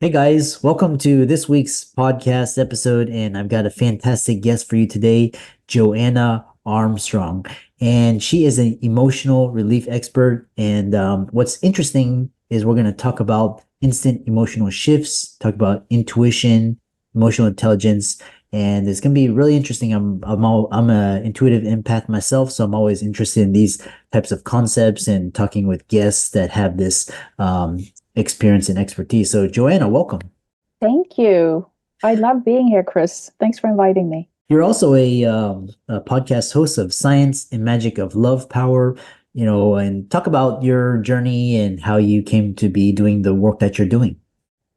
Hey guys, welcome to this week's podcast episode, and I've got a fantastic guest for you today, Joanna Armstrong. And she is an emotional relief expert. And what's interesting is we're going to talk about instant emotional shifts, talk about intuition, emotional intelligence, and it's going to be really interesting. I'm an intuitive empath myself, so I'm always interested in these types of concepts and talking with guests that have this experience and expertise. So, Joanna, welcome. Thank you. I love being here, Chris. Thanks for inviting me. You're also a podcast host of Science and Magic of Love Power, and talk about your journey and how you came to be doing the work that you're doing.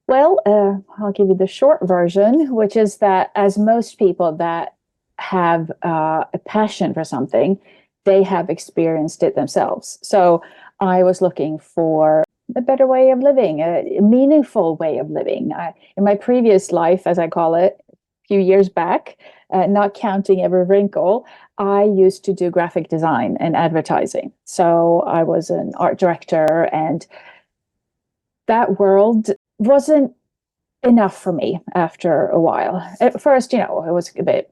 I'll give you the short version, which is that as most people that have a passion for something, they have experienced it themselves. So I was looking for a better way of living, a meaningful way of living. In my previous life, as I call it, a few years back, not counting every wrinkle, I used to do graphic design and advertising. So I was an art director, and that world wasn't enough for me after a while. At first, it was a bit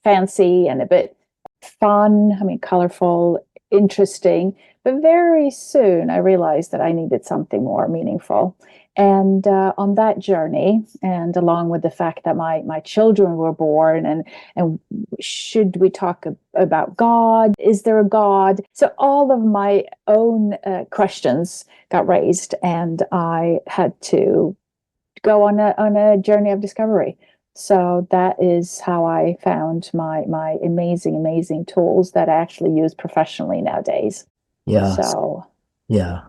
fancy and a bit fun, colorful, interesting. But very soon I realized that I needed something more meaningful. And on that journey, and along with the fact that my children were born, and should we talk about God? Is there a God? So all of my own questions got raised, and I had to go on a journey of discovery. So that is how I found my amazing tools that I actually use professionally nowadays. Yeah, So yeah,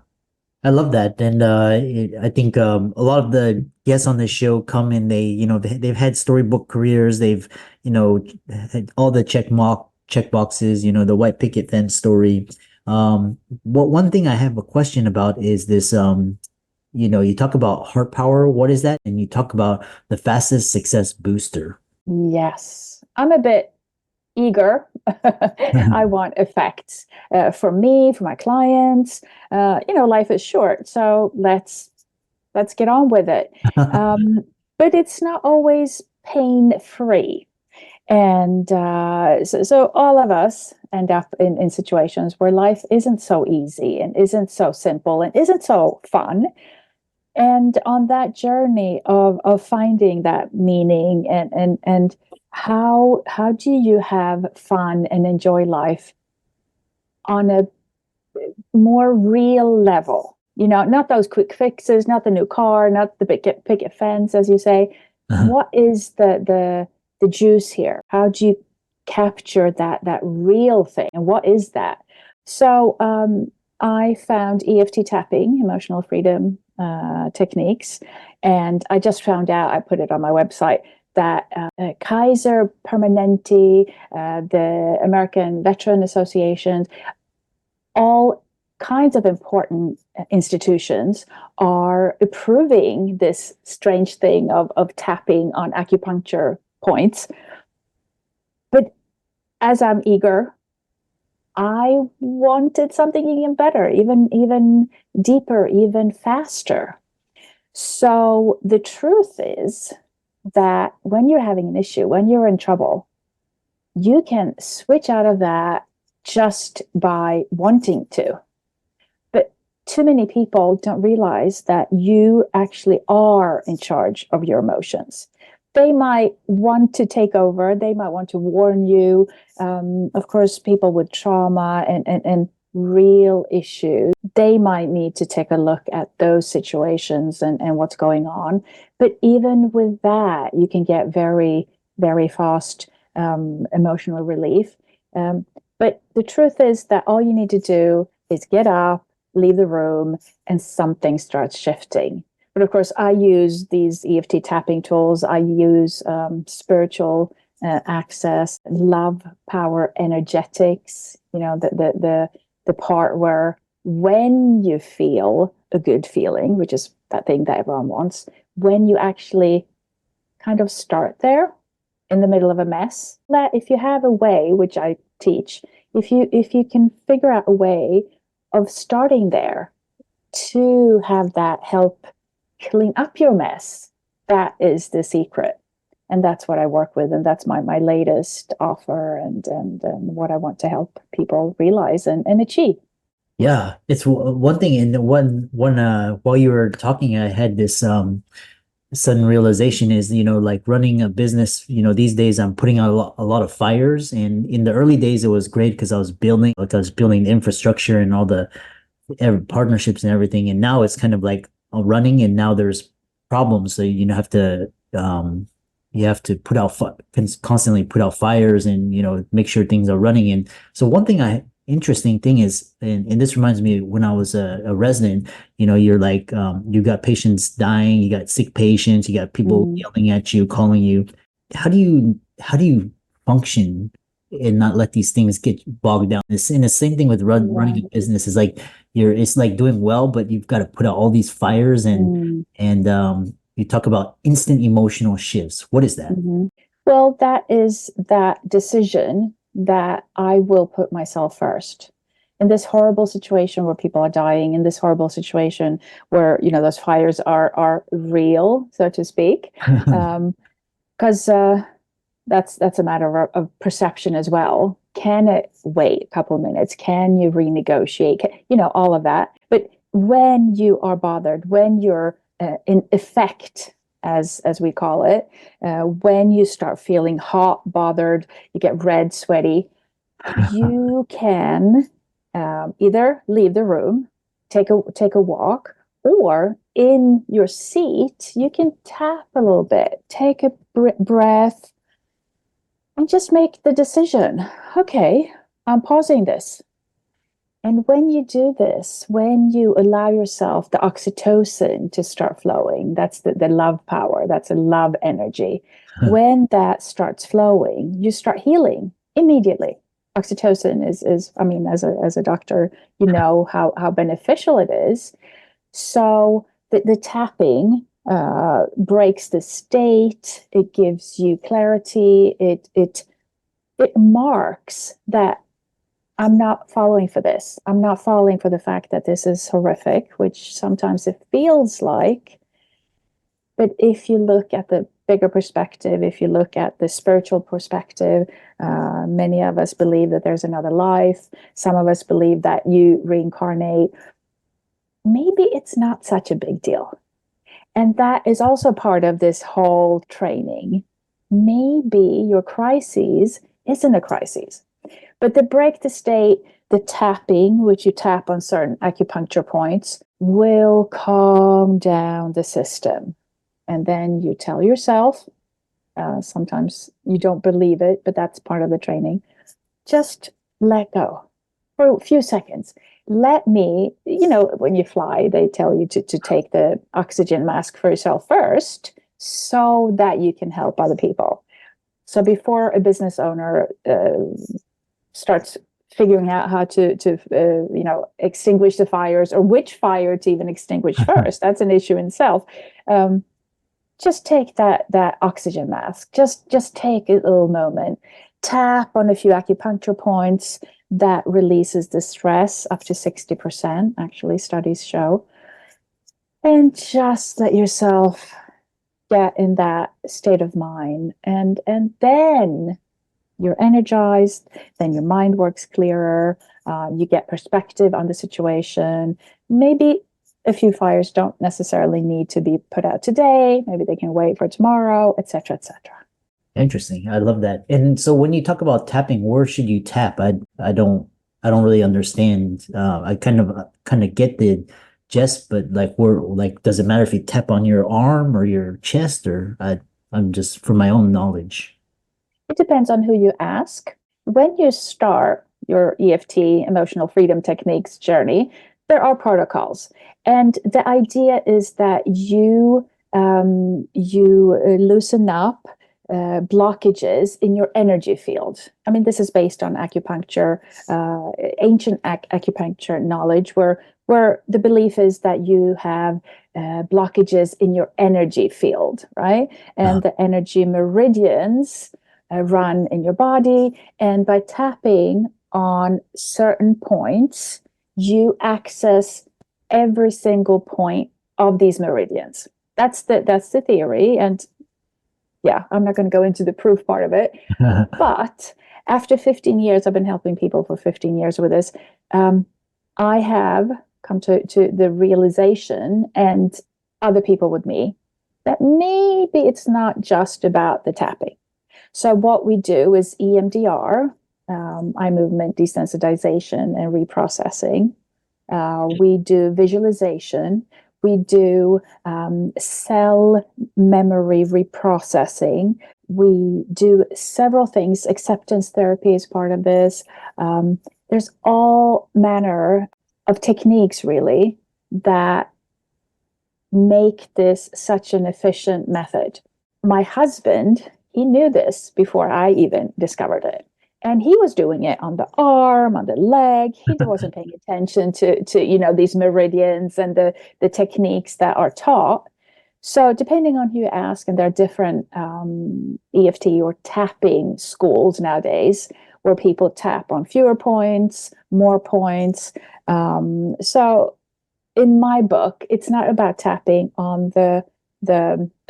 I love that, and I think a lot of the guests on this show come and they've had storybook careers. They've had all the check boxes. The white picket fence story. What one thing I have a question about is this. You talk about heart power. What is that? And you talk about the fastest success booster. yes, I'm a bit eager. I want effects for me, for my clients. Life is short, so let's get on with it. Um, but it's not always pain free. And so all of us end up in situations where life isn't so easy and isn't so simple and isn't so fun. And on that journey of finding that meaning and how do you have fun and enjoy life on a more real level? Not those quick fixes, not the new car, not the picket fence, as you say. Uh-huh. What is the juice here? How do you capture that real thing? And what is that? So I found EFT tapping, emotional freedom techniques, and I just found out. I put it on my website that Kaiser Permanente, the American Veteran Association, all kinds of important institutions are approving this strange thing of tapping on acupuncture points. But as I'm eager, I wanted something even better, even deeper, even faster. So the truth is that when you're having an issue, when you're in trouble, you can switch out of that just by wanting to. But too many people don't realize that you actually are in charge of your emotions. They might want to take over, they might want to warn you. Of course, people with trauma and real issues, they might need to take a look at those situations and what's going on. But even with that, you can get very, very fast emotional relief. But the truth is that all you need to do is get up, leave the room, and something starts shifting. But of course, I use these EFT tapping tools. I use spiritual access, love, power, energetics. The part where when you feel a good feeling, which is that thing that everyone wants, when you actually kind of start there in the middle of a mess, that if you have a way, which I teach, if you can figure out a way of starting there to have that help clean up your mess. That is the secret. And that's what I work with. And that's my latest offer and what I want to help people realize and achieve. Yeah, it's one thing. And one while you were talking, I had this sudden realization is, like running a business, these days I'm putting out a lot of fires. And in the early days, it was great because I was building the infrastructure and all the partnerships and everything. And now it's kind of like running, and now there's problems. So you have to constantly put out fires and make sure things are running. And so one thing interesting thing is, and this reminds me when I was a resident, you're like, you got patients dying, you got sick patients, you got people yelling at you, calling you. How do you function and not let these things get bogged down? It's in the same thing with running a business. Is like it's like doing well, but you've got to put out all these fires, and you talk about instant emotional shifts. What is that? Well, that is that decision that I will put myself first. In this horrible situation where people are dying, in this horrible situation where those fires are real, so to speak, because that's a matter of perception as well. Can it wait a couple of minutes? Can you renegotiate? All of that. But when you are bothered, when you're in effect, as we call it, when you start feeling hot, bothered, you get red, sweaty, you can either leave the room, take a walk, or in your seat, you can tap a little bit, take a breath, and just make the decision. Okay, I'm pausing this. And when you do this, when you allow yourself the oxytocin to start flowing, that's the love power, that's a love energy. When that starts flowing, you start healing immediately. Oxytocin is I mean, as a doctor, you know how beneficial it is. So the tapping breaks the state, it gives you clarity, it marks that I'm not falling for this. I'm not falling for the fact that this is horrific, which sometimes it feels like. But if you look at the bigger perspective, if you look at the spiritual perspective, many of us believe that there's another life. Some of us believe that you reincarnate. Maybe it's not such a big deal. And that is also part of this whole training. Maybe your crisis isn't a crisis. But the break the state, the tapping, which you tap on certain acupuncture points, will calm down the system. And then you tell yourself, sometimes you don't believe it, but that's part of the training, just let go for a few seconds. Let me, when you fly, they tell you to take the oxygen mask for yourself first so that you can help other people. So before a business owner starts figuring out how to extinguish the fires, or which fire to even extinguish first, that's an issue in itself. Just take that oxygen mask. Just take a little moment. Tap on a few acupuncture points. That releases the stress up to 60%, actually, studies show. And just let yourself get in that state of mind. And then you're energized, then your mind works clearer, you get perspective on the situation. Maybe a few fires don't necessarily need to be put out today. Maybe they can wait for tomorrow, etc., etc. Interesting. I love that. And so when you talk about tapping, where should you tap? I don't really understand. I kind of get the gist, but does it matter if you tap on your arm or your chest, or I'm just from my own knowledge. It depends on who you ask. When you start your EFT, emotional freedom techniques journey, there are protocols. And the idea is that you loosen up blockages in your energy field. I mean, this is based on acupuncture, ancient acupuncture knowledge, where the belief is that you have blockages in your energy field, right? And the energy meridians run in your body. And by tapping on certain points, you access every single point of these meridians. That's the theory. And yeah, I'm not going to go into the proof part of it. But after 15 years, I've been helping people for 15 years with this. I have come to the realization, and other people with me, that maybe it's not just about the tapping. So what we do is EMDR, eye movement desensitization and reprocessing. We do visualization. We do cell memory reprocessing. We do several things. Acceptance therapy is part of this. There's all manner of techniques, really, that make this such an efficient method. My husband, he knew this before I even discovered it. And he was doing it on the arm, on the leg. He wasn't paying attention to these meridians and the techniques that are taught. So depending on who you ask, and there are different EFT or tapping schools nowadays where people tap on fewer points, more points. So in my book, it's not about tapping on a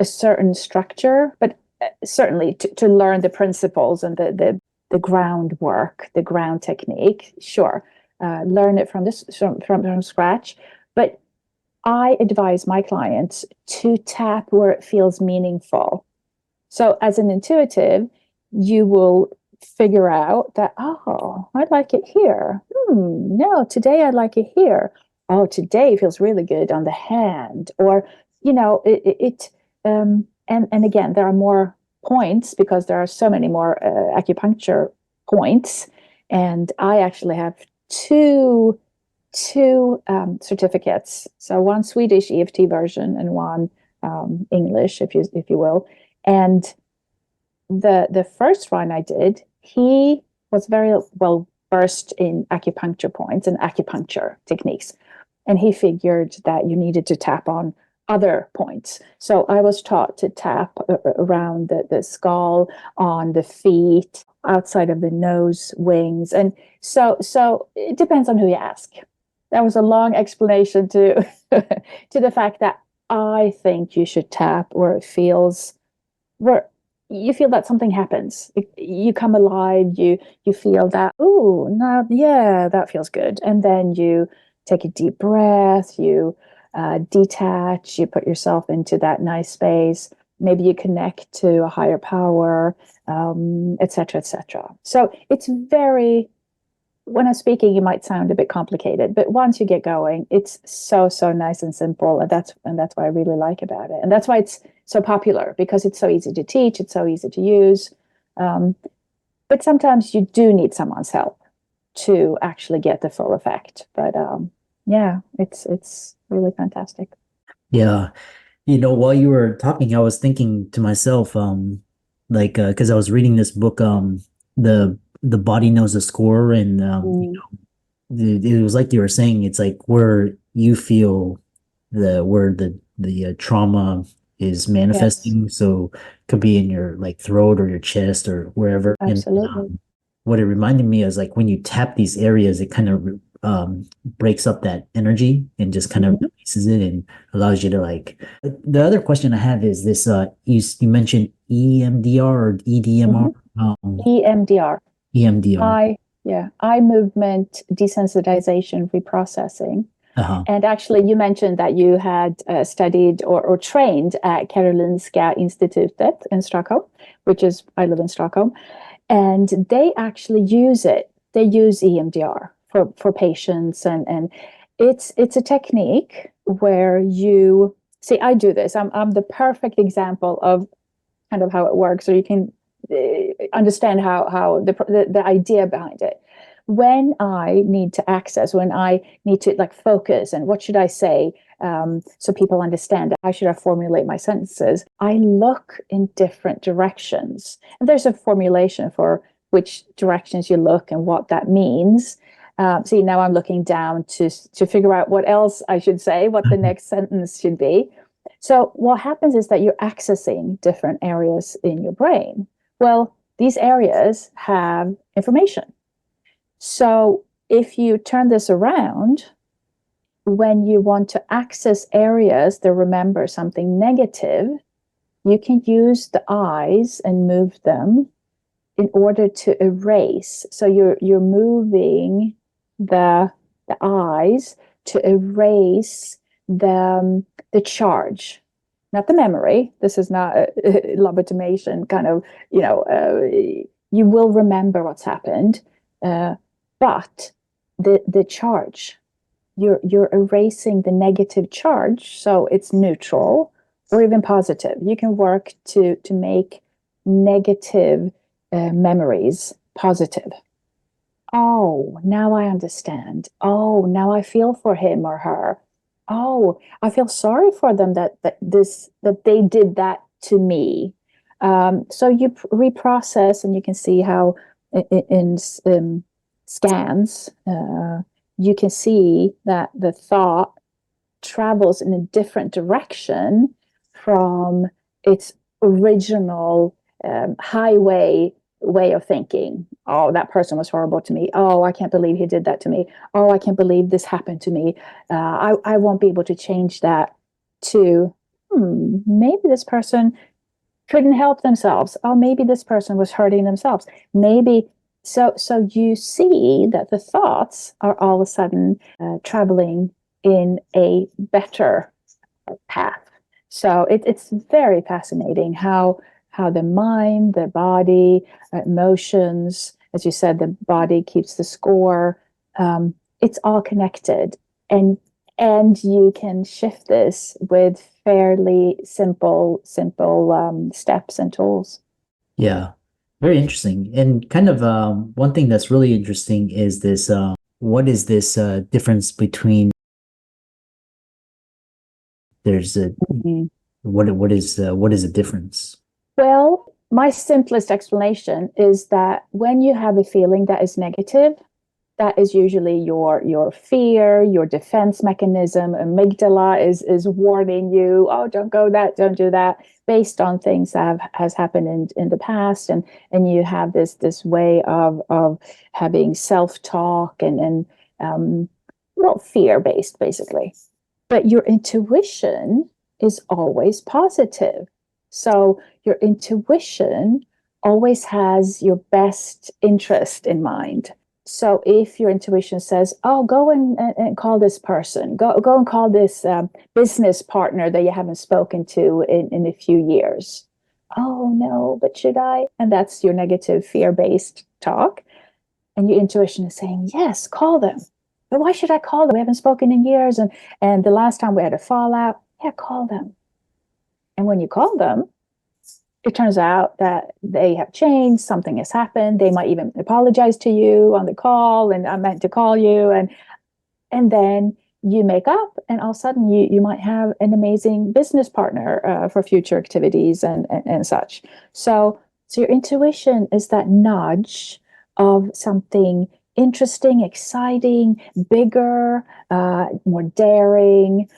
certain structure, but certainly to learn the principles and the groundwork, the ground technique. Sure, learn it from scratch. But I advise my clients to tap where it feels meaningful. So as an intuitive, you will figure out that, oh, I like it here. No, today I like it here. Oh, today feels really good on the hand. Or, and again, there are more points because there are so many more acupuncture points. And I actually have two certificates. So one Swedish EFT version and one English, if you will. And the first one I did, he was very well versed in acupuncture points and acupuncture techniques. And he figured that you needed to tap on other points. So I was taught to tap around the skull, on the feet, outside of the nose, wings. And so it depends on who you ask. That was a long explanation to to the fact that I think you should tap where you feel that something happens. You come alive. You feel that. Oh, now, yeah, that feels good. And then you take a deep breath. You detach. You put yourself into that nice space. Maybe you connect to a higher power, etc., etc. So it's very. When I'm speaking, it might sound a bit complicated, but once you get going, it's so nice and simple, and that's what I really like about it, and that's why it's so popular, because it's so easy to teach, it's so easy to use, but sometimes you do need someone's help to actually get the full effect. But yeah, it's really fantastic. Yeah. While you were talking, I was thinking to myself, because I was reading this book, the body knows the score, and Mm, it was like you were saying, it's like where you feel where the trauma is yes, manifesting. So it could be in your like throat or your chest or wherever. And absolutely. what it reminded me is like when you tap these areas, it kind of breaks up that energy and just kind of Mhm, releases it and allows you to like. The other question I have is this: you mentioned EMDR or EDMR, mhm. EMDR, EMDR. eye movement desensitization reprocessing. Uh-huh. And actually, you mentioned that you had studied or trained at Karolinska Institutet in Stockholm, I live in Stockholm, and they actually use it. They use EMDR for patients, and it's a technique where you see. I do this. I'm the perfect example of kind of how it works, so you can understand how the idea behind it. When I need to access, when I need to like focus, and what should I say, so people understand, how should I formulate my sentences? I look in different directions, and there's a formulation for which directions you look and what that means. See, now I'm looking down to figure out what else I should say, what the next sentence should be. So what happens is that you're accessing different areas in your brain. Well, these areas have information. So if you turn this around, when you want to access areas that remember something negative, you can use the eyes and move them in order to erase. So you're moving the eyes to erase the charge, not the memory. This is not a lobotomation kind of, you will remember what's happened, but the charge, you're erasing the negative charge, so it's neutral or even positive. You can work to make negative memories positive. Oh, now I understand. Oh, now I feel for him or her. Oh, I feel sorry for them that they did that to me. So you reprocess, and you can see how in scans, you can see that the thought travels in a different direction from its original highway way of thinking. Oh, that person was horrible to me. Oh, I can't believe he did that to me. Oh, I can't believe this happened to me. I won't be able to change that to, maybe this person couldn't help themselves. Oh, maybe this person was hurting themselves. Maybe so you see that the thoughts are all of a sudden traveling in a better path. So it's very fascinating how the mind, the body, emotions, as you said, the body keeps the score. It's all connected, and you can shift this with fairly simple steps and tools. Yeah, very interesting. And kind of one thing that's really interesting is this what is this difference between there's a Mhm. what is the difference? Well, my simplest explanation is that when you have a feeling that is negative, that is usually your fear, your defense mechanism. Amygdala is warning you, oh, don't go that, don't do that, based on things that has happened in the past, and you have this way of having self-talk and well, fear-based basically. But your intuition is always positive. So your intuition always has your best interest in mind. So if your intuition says, "Oh, go and call this person, go and call this business partner that you haven't spoken to in a few years," oh no, but should I? And that's your negative fear-based talk. And your intuition is saying, "Yes, call them." But why should I call them? We haven't spoken in years, and the last time we had a fallout. Yeah, call them. And when you call them, it turns out that they have changed, something has happened, they might even apologize to you on the call, and I meant to call you, and then you make up, and all of a sudden you might have an amazing business partner for future activities and such. So your intuition is that nudge of something interesting, exciting, bigger, more daring,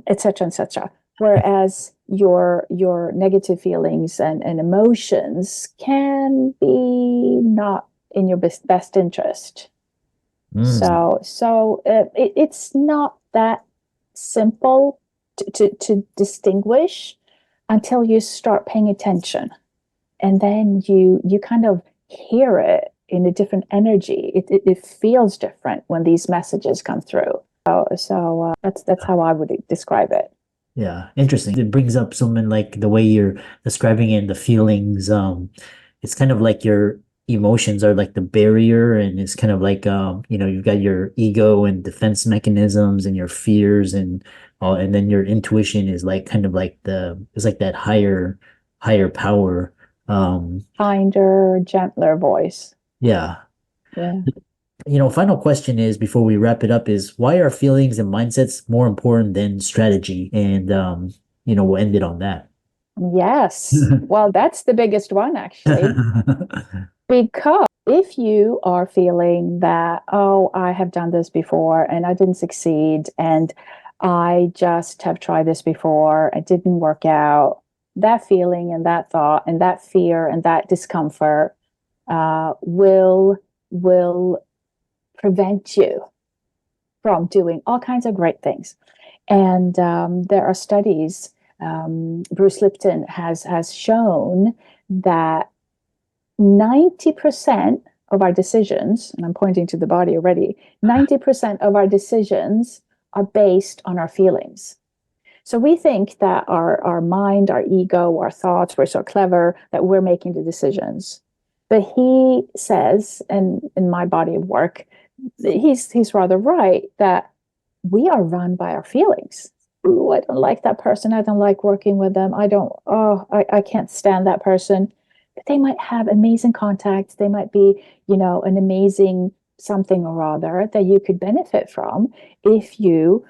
etc., etc. Whereas your negative feelings and emotions can be not in your best interest. Mm, So it's not that simple to distinguish until you start paying attention, and then you kind of hear it in a different energy. It feels different when these messages come through. So that's how I would describe it. yeah, interesting. It brings up something like the way you're describing it, the feelings. It's kind of like your emotions are like the barrier, and it's kind of like you've got your ego and defense mechanisms and your fears and then your intuition is like kind of like it's like that higher power. Kinder, gentler voice. Yeah. Yeah. Final question is before we wrap it up is why are feelings and mindsets more important than strategy? And we'll end it on that. Yes. Well, that's the biggest one, actually. Because if you are feeling that, oh, I have done this before and I didn't succeed, and I just have tried this before, it didn't work out, that feeling and that thought and that fear and that discomfort will prevent you from doing all kinds of great things. And there are studies. Bruce Lipton has shown that 90% of our decisions, and I'm pointing to the body already, 90% of our decisions are based on our feelings. So we think that our mind, our ego, our thoughts, we're so clever that we're making the decisions. But he says, and in my body of work, he's rather right that we are run by our feelings. Ooh, I don't like that person. I don't like working with them. I can't stand that person. But they might have amazing contacts. They might be, an amazing something or other that you could benefit from if you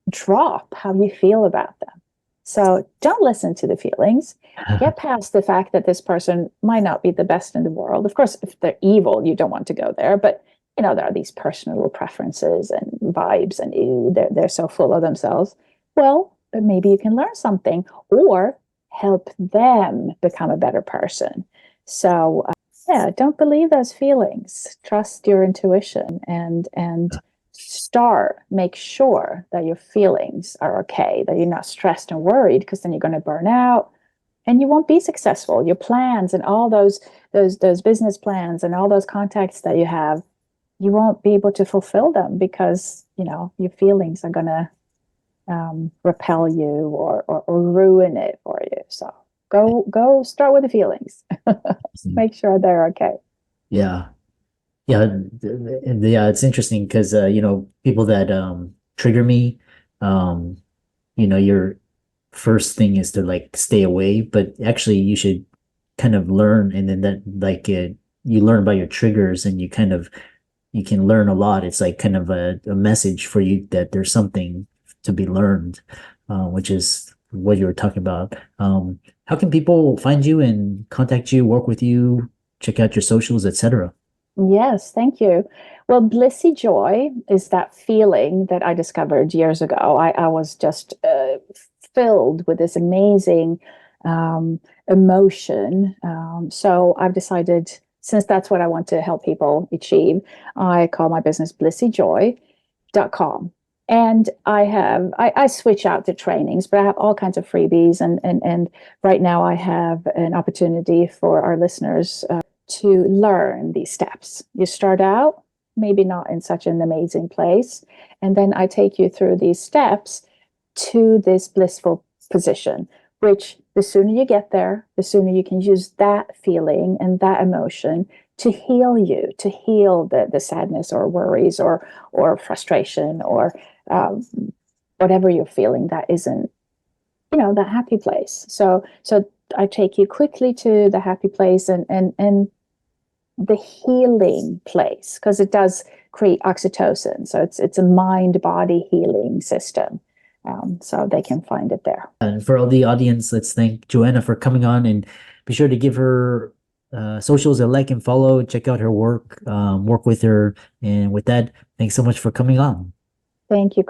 drop how you feel about them. So don't listen to the feelings. Get past the fact that this person might not be the best in the world. Of course, if they're evil, you don't want to go there. But there are these personal preferences and vibes, and ew, they're so full of themselves. Well, but maybe you can learn something or help them become a better person. So yeah, don't believe those feelings. Trust your intuition and make sure that your feelings are okay, that you're not stressed and worried, because then you're going to burn out and you won't be successful. Your plans and all those business plans and all those contacts that you have, you won't be able to fulfill them because your feelings are going to repel you or ruin it for you. So go start with the feelings. Make sure they're okay. Yeah. Yeah, yeah, it's interesting because people that trigger me, your first thing is to like stay away, but actually you should kind of learn, and then that like you learn about your triggers, and you can learn a lot. It's like kind of a message for you that there's something to be learned, which is what you were talking about. How can people find you and contact you, work with you, check out your socials, etc.? Yes, thank you. Well, blissy joy is that feeling that I discovered years ago. I was just filled with this amazing emotion. So I've decided, since that's what I want to help people achieve, I call my business blissyjoy.com. And I switch out the trainings, but I have all kinds of freebies. And right now I have an opportunity for our listeners to learn these steps. You start out maybe not in such an amazing place, and then I take you through these steps to this blissful position, which the sooner you get there, the sooner you can use that feeling and that emotion to heal you, to heal the sadness or worries or frustration or whatever you're feeling that isn't, that happy place. So I take you quickly to the happy place and the healing place, because it does create oxytocin. So it's a mind body healing system. So they can find it there. And for all the audience, let's thank Joanna for coming on, and be sure to give her socials a like and follow. Check out her work, work with her. And with that, thanks so much for coming on. Thank you.